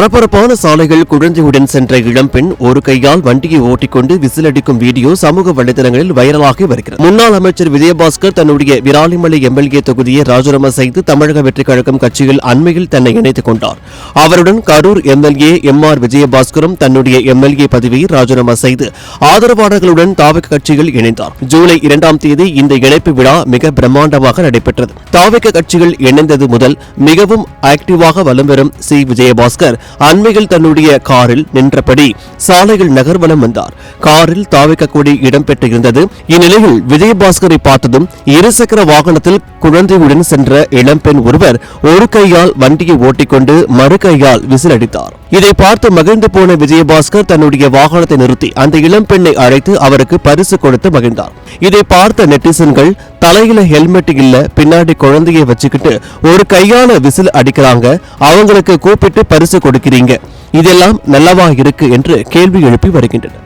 பரபரப்பான சாலைகள் குழந்தையுடன் சென்ற இளம்பெண் ஒரு கையால் வண்டியை ஓட்டிக்கொண்டு விசிலடிக்கும் வீடியோ சமூக வலைதளங்களில் வைரலாகி வருகிறது. முன்னாள் அமைச்சர் விஜயபாஸ்கர் தன்னுடைய விராலிமலை எம்எல்ஏ தொகுதியை ராஜினாமா செய்து தமிழக வெற்றிக் கழகம் கட்சியில் அண்மையில் தன்னை இணைத்துக் கொண்டார். அவருடன் கரூர் எம்எல்ஏ எம்.ஆர். விஜயபாஸ்கரும் தன்னுடைய எம்எல்ஏ பதவியை ராஜினாமா செய்து ஆதரவாளர்களுடன் தாவக கட்சியில் இணைந்தார். ஜூலை 2ஆம் தேதி இந்த இணைப்பு விழா மிக பிரம்மாண்டமாக நடைபெற்றது. தாவக கட்சிகள் இணைந்தது முதல் மிகவும் ஆக்டிவாக வலம் வரும் சி. விஜயபாஸ்கர் அண்மையில் தன்னுடைய காரில் நின்றபடி சாலையில் நகர்வலம் வந்தார். காரில் தாவக கொடி இடம்பெற்றிருந்தது. இந்நிலையில் விஜயபாஸ்கரை பார்த்ததும் இருசக்கர வாகனத்தில் குழந்தையுடன் சென்ற இளம்பெண் ஒருவர் ஒரு கையால் வண்டியை ஓட்டிக்கொண்டு மறு கையால் விசில் அடித்தார். இதை பார்த்து மகிழ்ந்து போன விஜயபாஸ்கர் தன்னுடைய வாகனத்தை நிறுத்தி அந்த இளம்பெண்ணை அழைத்து அவருக்கு பரிசு கொடுத்து மகிழ்ந்தார். இதை பார்த்த நெட்டிசன்கள் தலையில ஹெல்மெட் இல்ல, பின்னாடி குழந்தையை வச்சுக்கிட்டு ஒரு கையால விசில் அடிக்கிறாங்க, அவங்களுக்கு கூப்பிட்டு பரிசு கொடுக்கிறீங்க, இதெல்லாம் நல்லவா இருக்கு என்று கேள்வி எழுப்பி வருகின்றனர்.